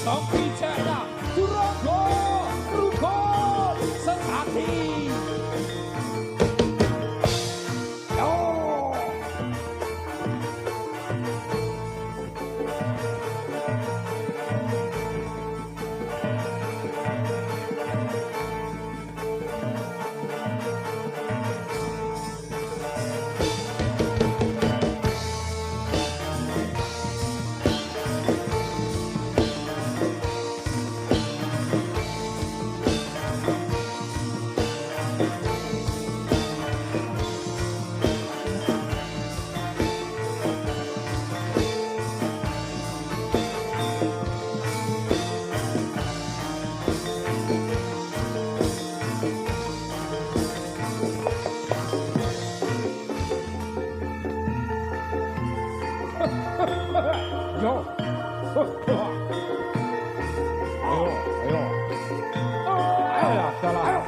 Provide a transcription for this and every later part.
Zombie Jaya Turogo Rukun Sejati. Yo. Ayo. Ayo, salah.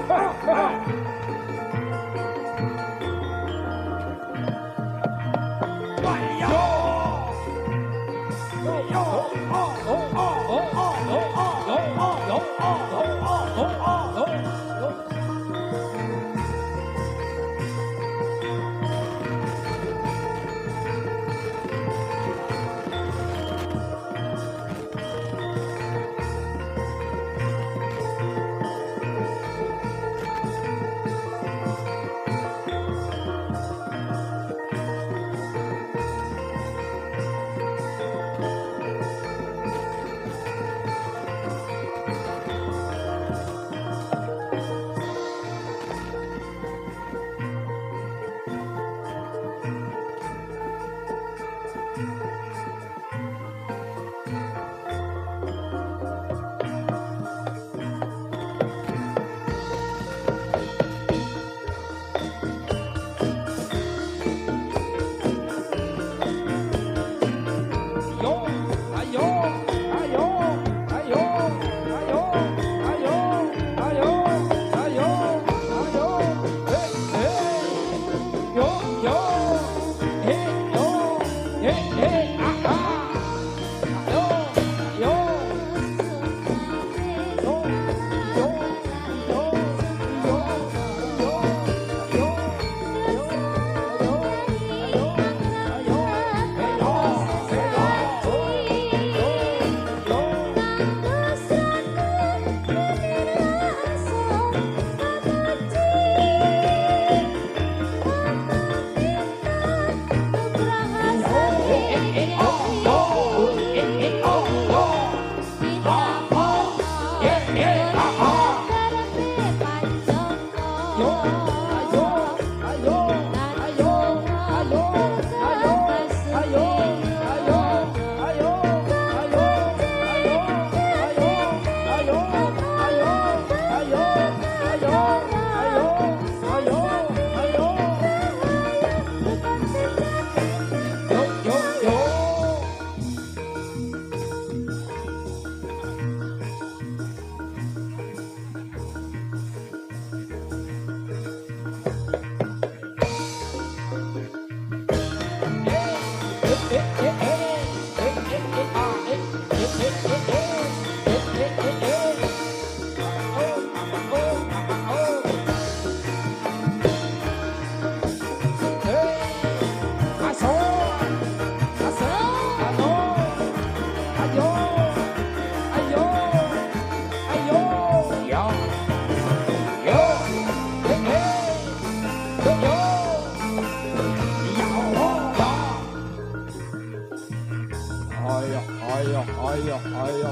Ayo.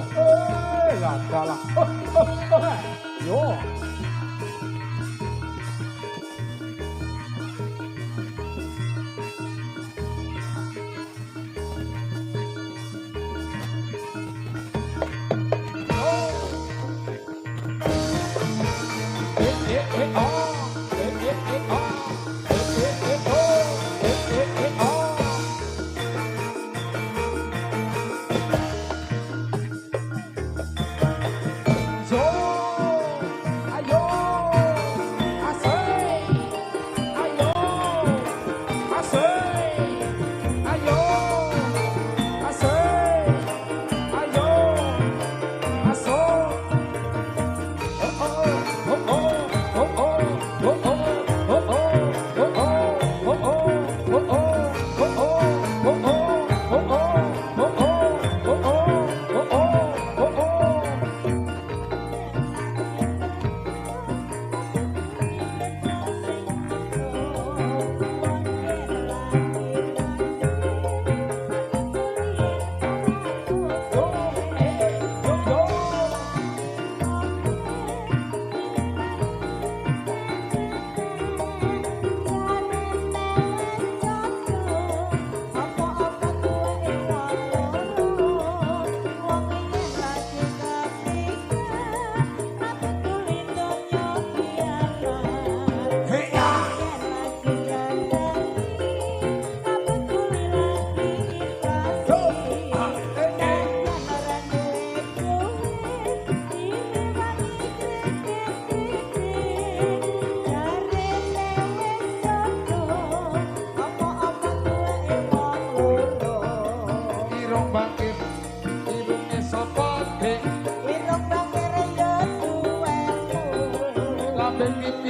Ya kalah. Yo.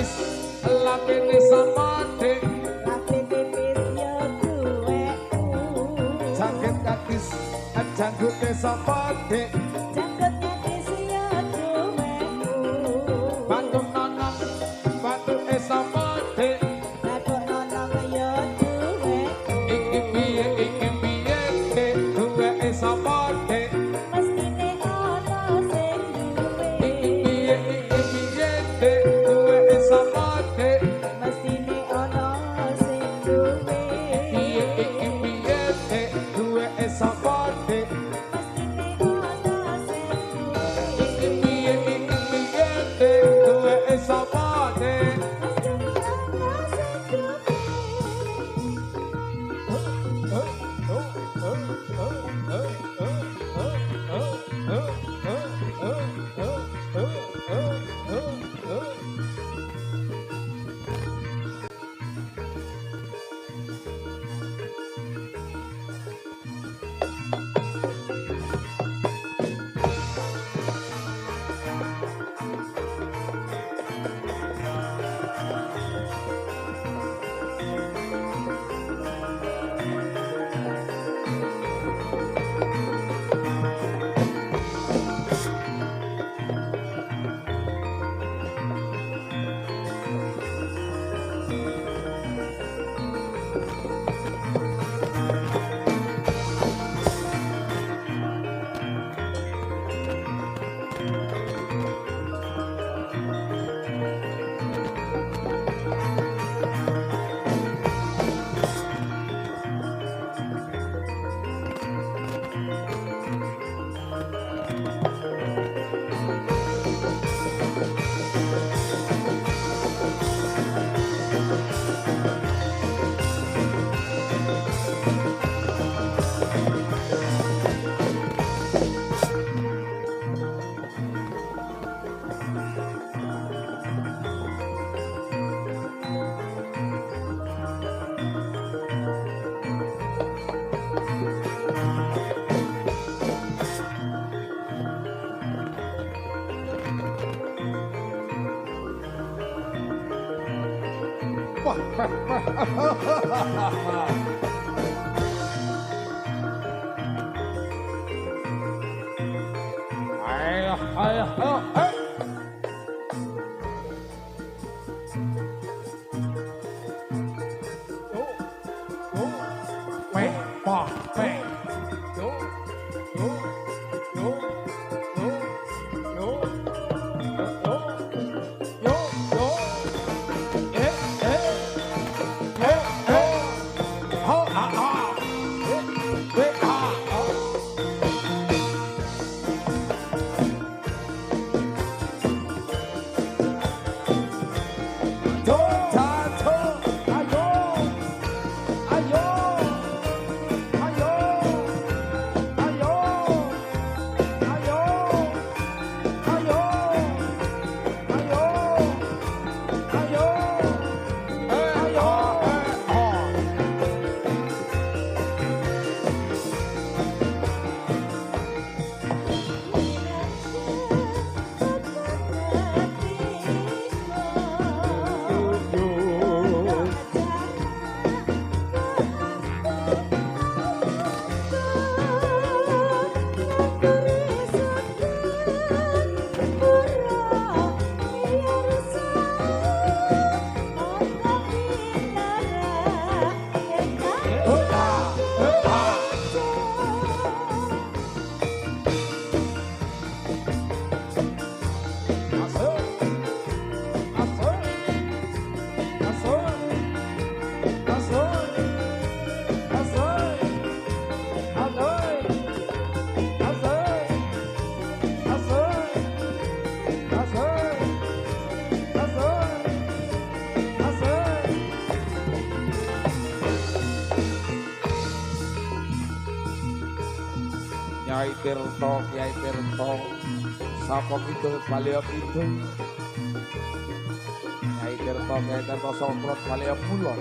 gadis latine samade jangkut gadis janggute samade bantu nonong bantu samade iki piye duwe samade Nyai Tirto, sapa kidul Balya Kidul. Nyai Tirto Songkrot Balya Kulon.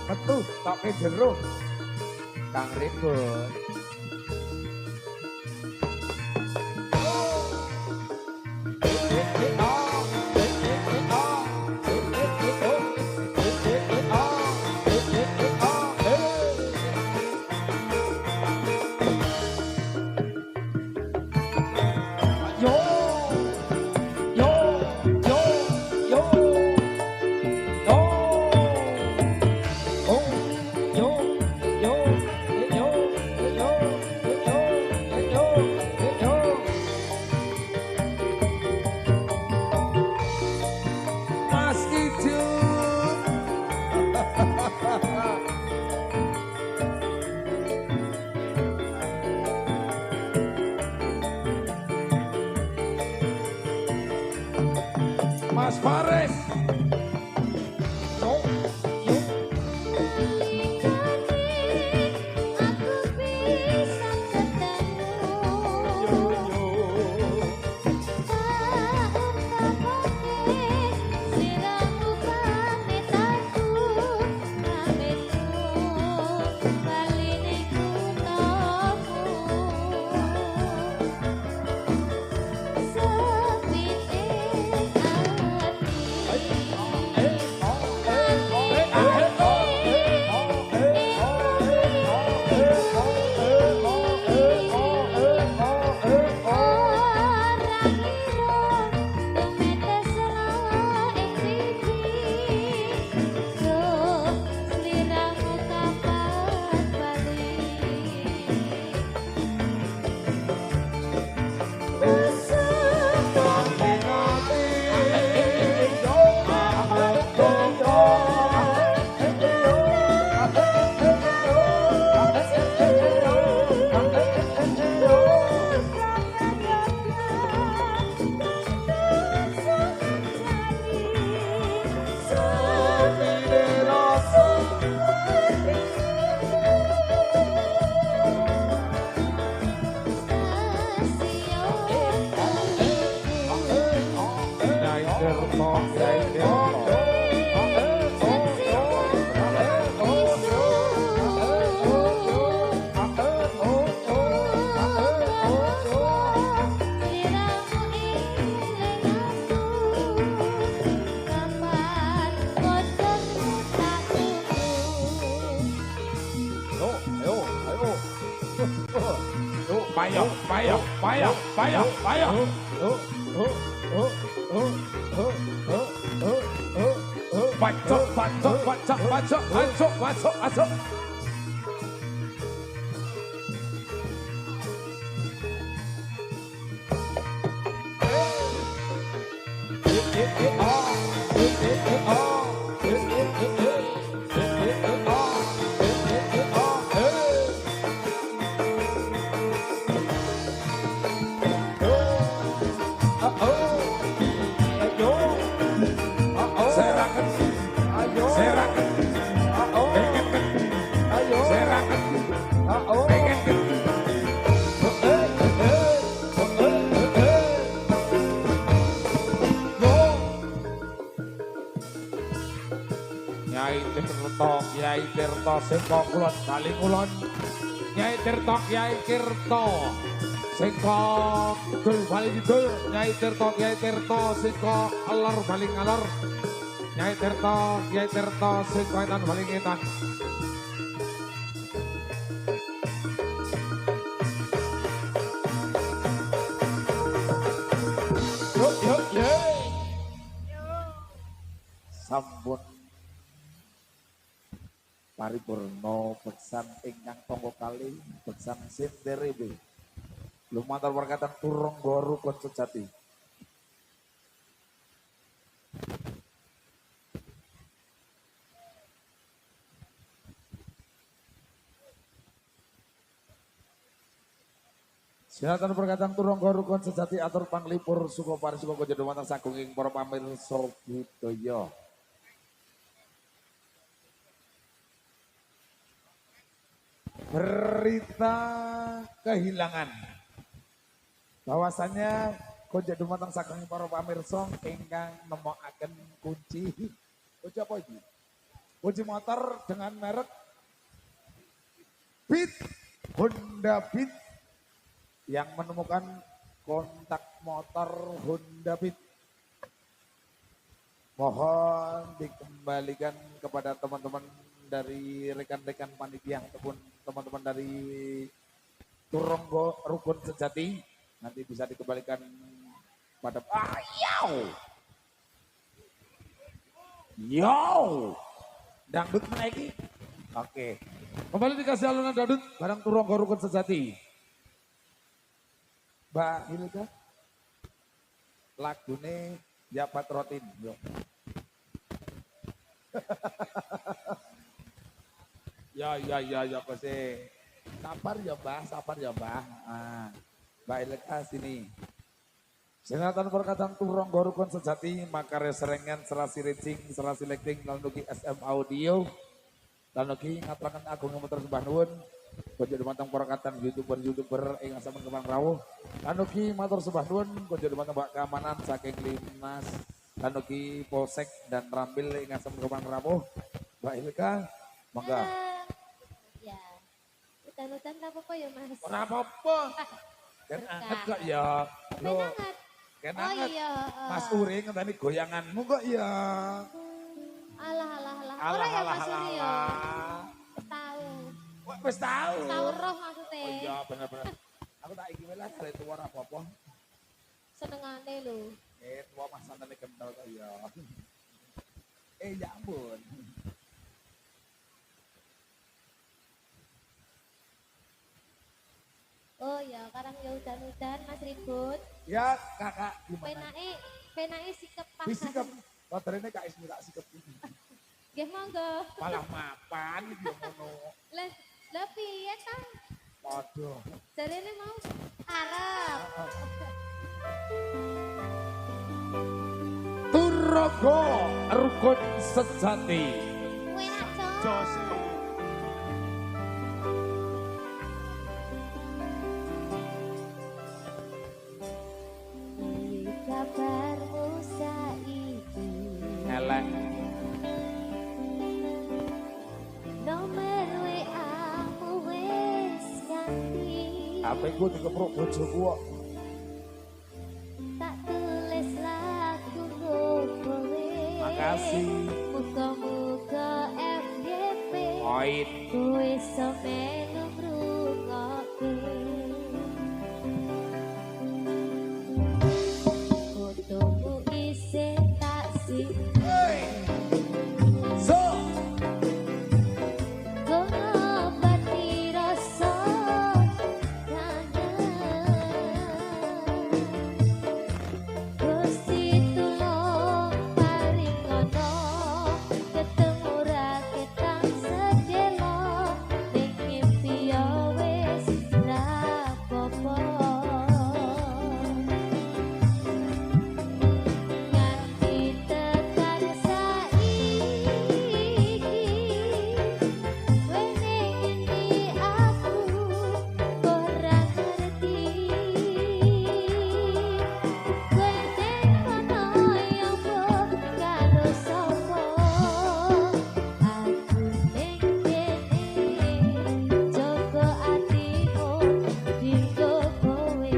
Metu tapi jero Kang Ribut. Mas Faris. Tirta, Kyai Tirta. Payo, payo, payo, payo, payo. Bacok, bacok, bacok, bacok, bacok, bacok, bacok. Kyai Tirta singko kulon kali kulon Nyai Tirta Kyai Tirta singko kidul bali kidul Nyai Tirta Kyai Tirta singko alor bali ngalor Nyai Tirta Kyai Tirta singko etan bali etan sampun paripurna beksan ingkang tangga kalih beksan sinterebe lumantar perkataan turangga rukun sejati sinatan perkataan turangga rukun sejati atur panglipur suka parisuka kaya dumateng sagung ing para pamirsa budaya. Berita kehilangan bahwasannya kojak dumateng saking para pamirsa ingkang nemokaken kunci apa iki? Kunci motor dengan merek Beat Honda Beat yang menemukan kontak motor Honda Beat. Mohon dikembalikan kepada teman-teman dari rekan-rekan panitia ataupun teman-teman dari Turangga Rukun Sejati nanti bisa dikembalikan pada yo dangdut menaiki oke kembali dikasih alunan dangdut barang Turangga Rukun Sejati Mbak Hilda lagune ya patrotin yo ya pasti sabar ya Mbah. Mbak Ilka sini. Sinatan perkataan Turangga Rukun Sejati makarya serengan serasi racing serasi lecting lanuki SM Audio lanuki ngaturaken agung muter sembah nuwun kaya dumateng perkataan YouTuber ing asaman kembang rawuh lanuki matur sembah nuwun kaya dumateng Mbak Keamanan saking Limas lanuki Polsek dan Rambil ing asaman kembang rawuh Mbak Ilka monggo. Hutan-hutan tak apa-apa ya mas? Ora apa-apa. Kan anget kok ya. Yo. Kan anget. Iya. Mas Uri ngenteni goyanganmu kok ya. Alah. Ora ya Mas Uri ya. Tahu. Wis tahu. Tahu roh maksudnya. Oh iya bener-bener. Aku tak iki lah kare tuwa ora apa-apa. Senengane lho. Tuwa mas santene kental kok ya. Ya ampun. Oh ya, karang ya udan-udan Mas Ribut. Ya kakak gimana? Penake sikep pas. Sikep. Baterainya kak Ismi tak sikep. Nggih monggo. Malah mapan iki ngono. Lah piye ta? Waduh. Jarene mau arep. Turangga Rukun Sejati. Enak, Jos. Kabarmu saiki HP ku dikepruk bojoku kok. Tak tulis lagu kowe. Makasih. Muga-muga FYP. Oit. Kowe semelu ngrungokke. Fotomu isih tak simpen. So. Ngobati rasa kangen. Gusti tulung paringono ketemu ra ketang sedelo ning mimpi ya wis ra apa-apa. Nganti tekan saiki wene ngendi aku ora ngerti. Kowe tekono yo karo sapa. Aku ning kene jaga atimu dinggo kowe.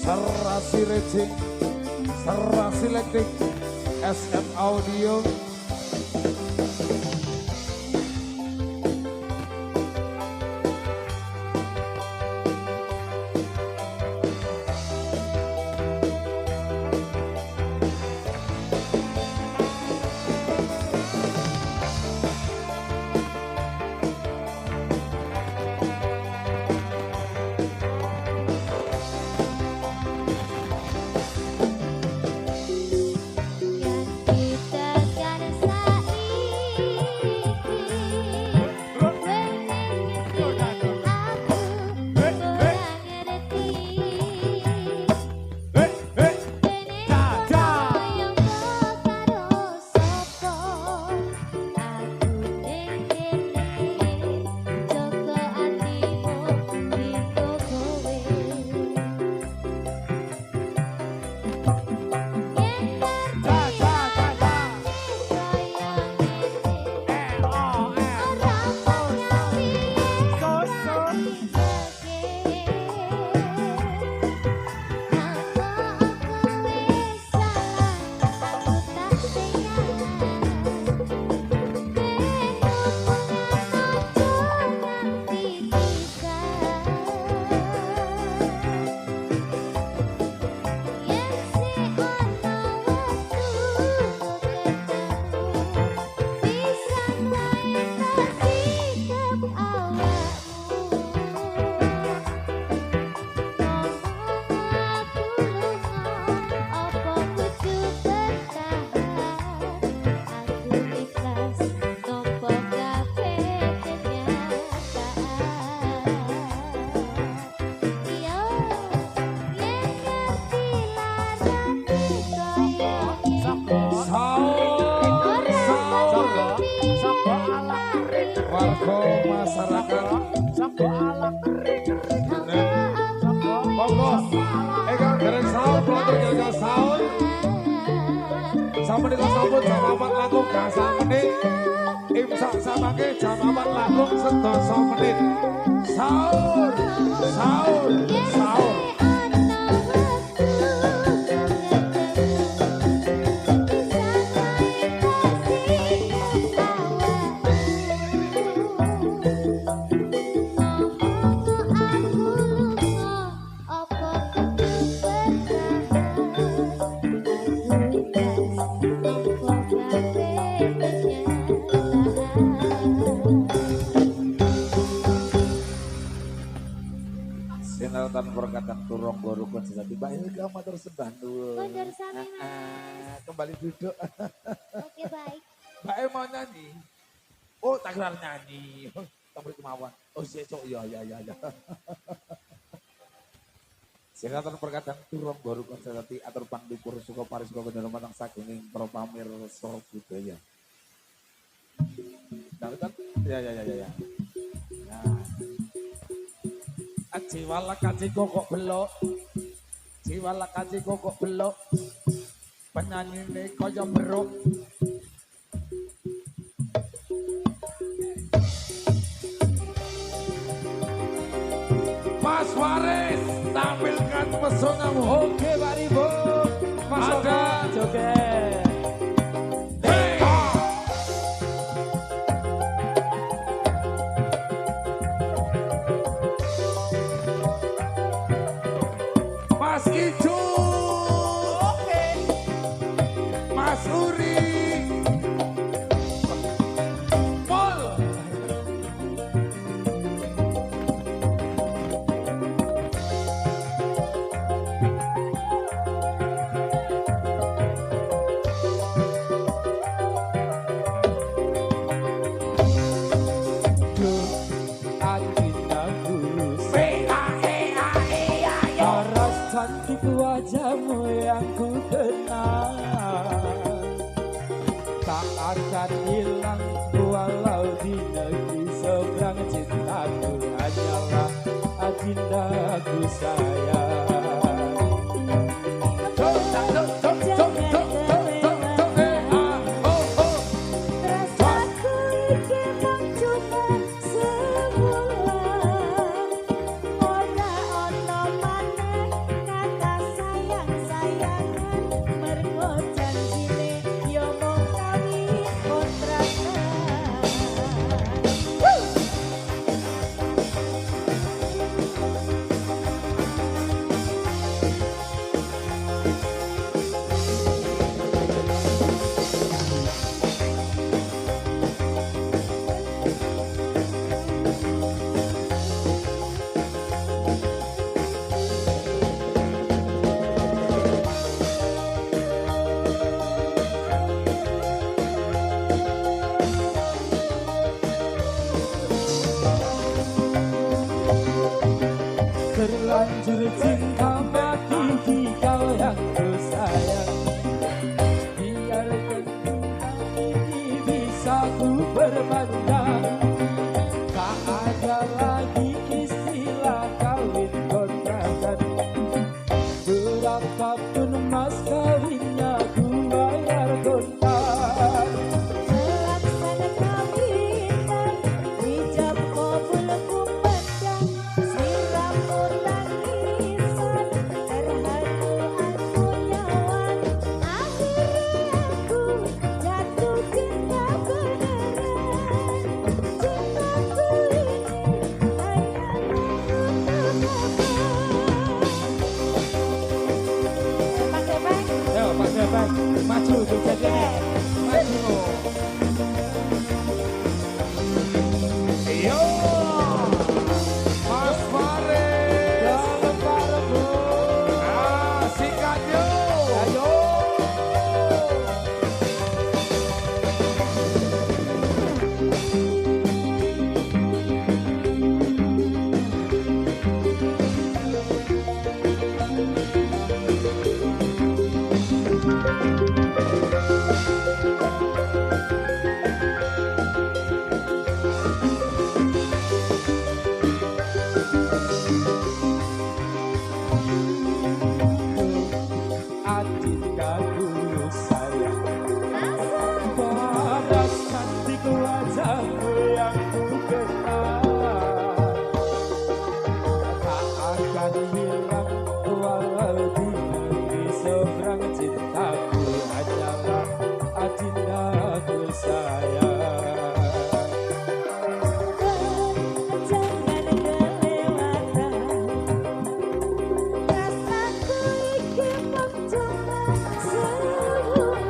Serasi Rejing, Serasi Lektik, SM Audio. Warga masyarakat monggo ingkang dereng saur pelontor jaga saur sampeyan sambut jam 4 langkung gangsal menit imsak samangke jam 4 langkung sedasa menit saur saur saur perkataan turong gorukun sejati. Mbak Ilga matur sembah nuwun. Kondur sami Mas. Kembali duduk. Oke baik. Mbak E mau nyanyi. Oh, tak kira nyanyi. Tampil kemauan. Oh, sih, cok. Ya. Singkatan perkataan turong gorukun sejati atur pangdikur suka paris suka kendaraan saking para pamirsa budaya. Kan? Ya. Jiwala kaji kokok belok. Jiwala kaji kokok belok. Penyanyi ini kaya beruk. Mas Faris, tampilkan pesonamu. Oke Pak Ribo, masukkan joget. Mas Ijo, Oke. Mas Uri, Pol. Paras cantik wajahmu yang ku kenal, tak akan hilang walau di negeri seberang. Cintaku hanyalah agindaku sayang. Rasaku iki mung cuma sebulan. Ora ono maneh kata sayang-sayangan. Mergo janjine yo mung kawin kontrakan. Terlanjur cinta mati di kau yang ku sayang. Biarkan cinta ini bisa ku berpandang. Tak ada lagi istilah kawin kontrakan. Berapapun mas kawinnya ku bayar kontak. Laksana kawinan hijab kabulku pedang. Siramu tangisan terharu aku nyawan. Akhirnya aku jatuh cinta beneran. Cintaku ini hanyalah untuk Mas Ebang. Ayo Pak Depan, maju jogetnya. Maju. Yo, Mas Faris. Jangan parah, Sikat yo. ayo. Adindaku sayang, paras cantik wajahmu yang ku kenal, tak akan hilang walau di negeri seberang. Cintaku hanyalah adindaku sayang. Jangan kelewatan. Rasaku iki mung cuma sebulan.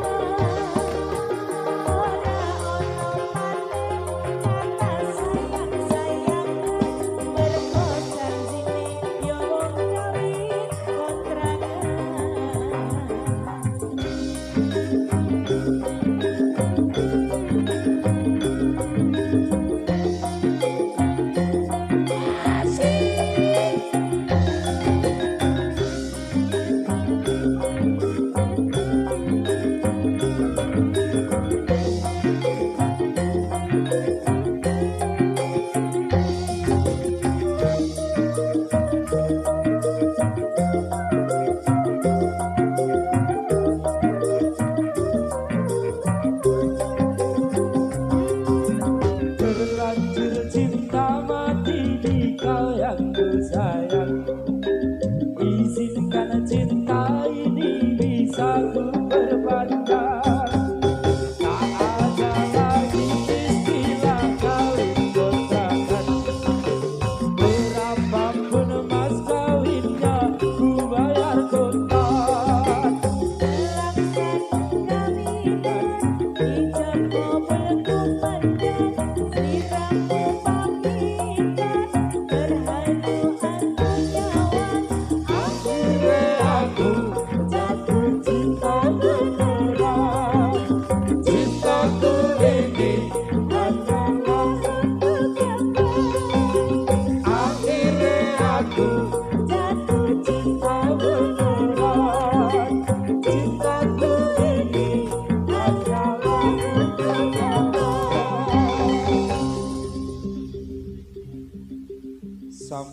Ora ono maneh kata sayang-sayangan. Mergo janjine yo mung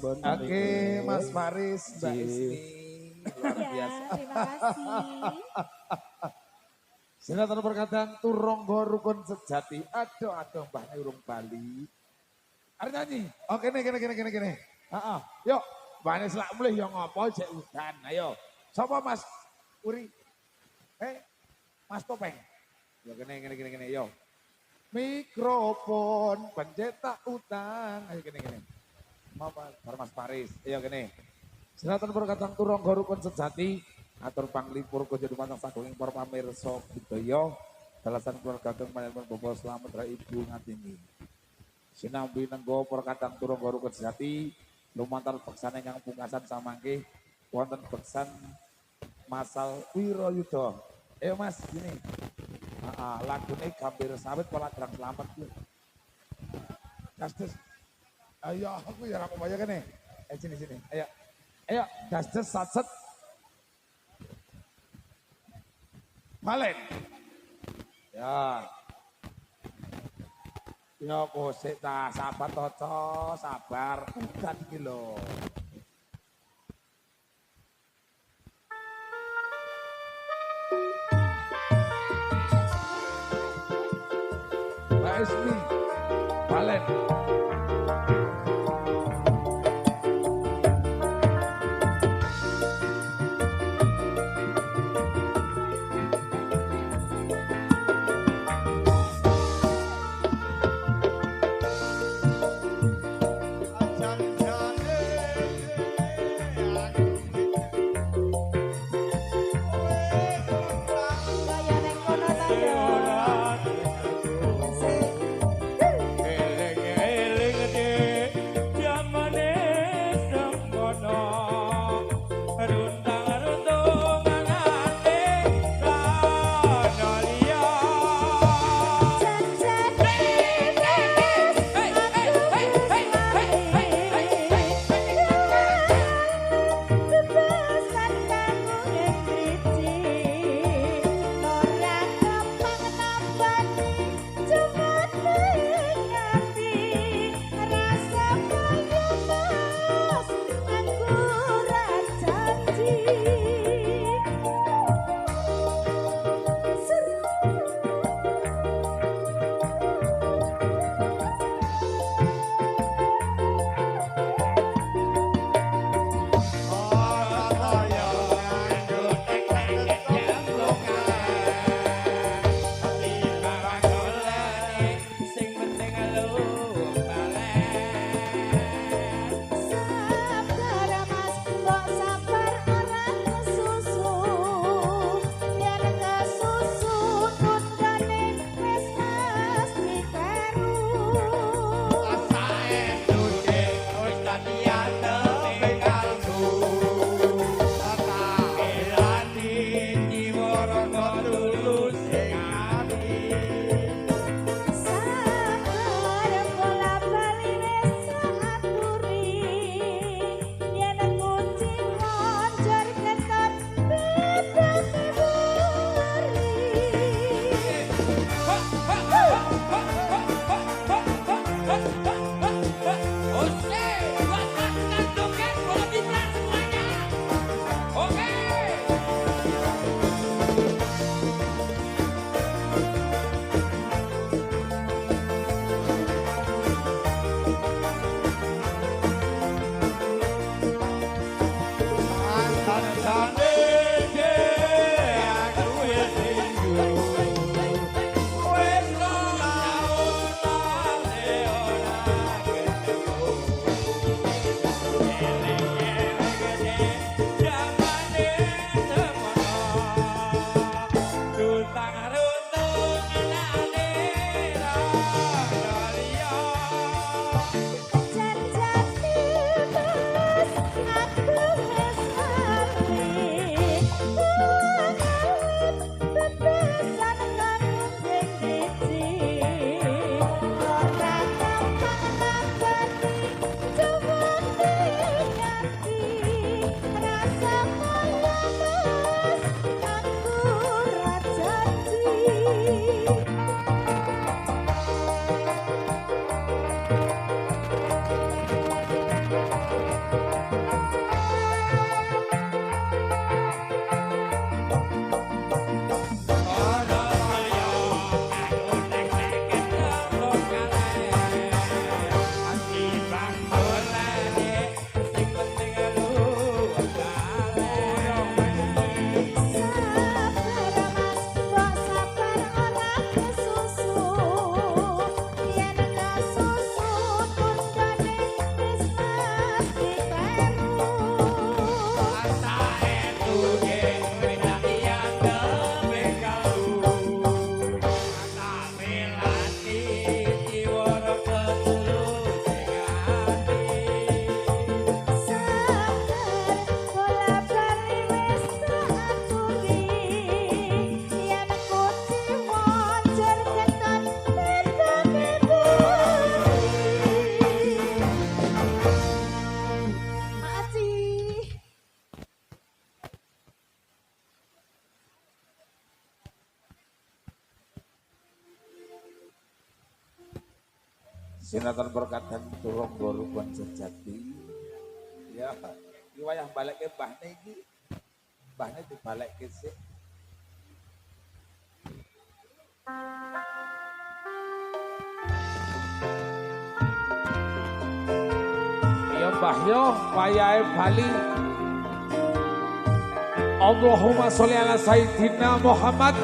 Bon. Oke, Mas Faris, Mbak Cih. Ismi. Luar Ya, biasa. terima kasih. Sinetron perkataan Turonggo Rukun Sejati. Aduh, Mbah Urung Bali. Arep nyanyi. Oke, gini. Heeh. Yuk, Mbah Selak mulih yo ngopo jek udan. Ayo. Sapa Mas Uri? Mas Topeng. Yo gini, yo. Mikrofon pencetak utang. Ayo gini. Mama, Mas Faris. Ayo gini. Sinetron perkataan Turonggo Rukun Sejati. Atur panglipur kudu dumateng sagunging para pamirsa budaya dalasan keluarga kang panjenengan Bapak Slamet ra Ibu Ngatini. Sinambi nenggo perkataan Turonggo Rukun Sejati lumantar beksan ingkang pungkasan samangke wonten beksan Masal Wirayuda. Ayo Mas, gini. Lagune Gambir Sawit Paladrang Slamet kuwi. Dastes. Ayo aku ya ra kaya kene. Sini. Ayo, dastes satset. Malen. Ya. Ya kosek ta, sabar toco, sabar. Udan iki lho. Mbak Ismi, Malen. Kaya nek kono ta yo. Asik. Sinetron perkataan turung gorukon sejati. Ya, iki wayah balik ke mbahne iki. Mbahne dibalik ke sih. Ya Mbah yo, wayahe Bali. Allahumma sholli ala Sayyidina Muhammad.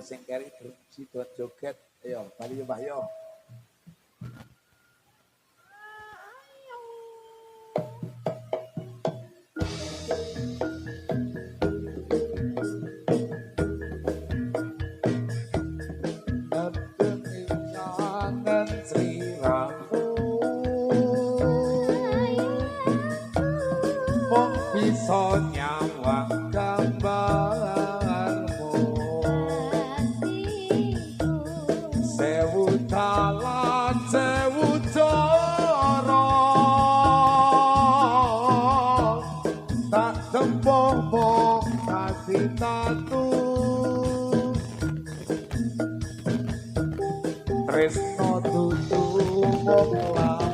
Sing keri sidon joget, ayo Bali Mbah yo. Kangen sliramu mung bisa nyawang gambarmu. Sewu dalan sewu cara tak tempuh mung kasih tatu tresno dudu wong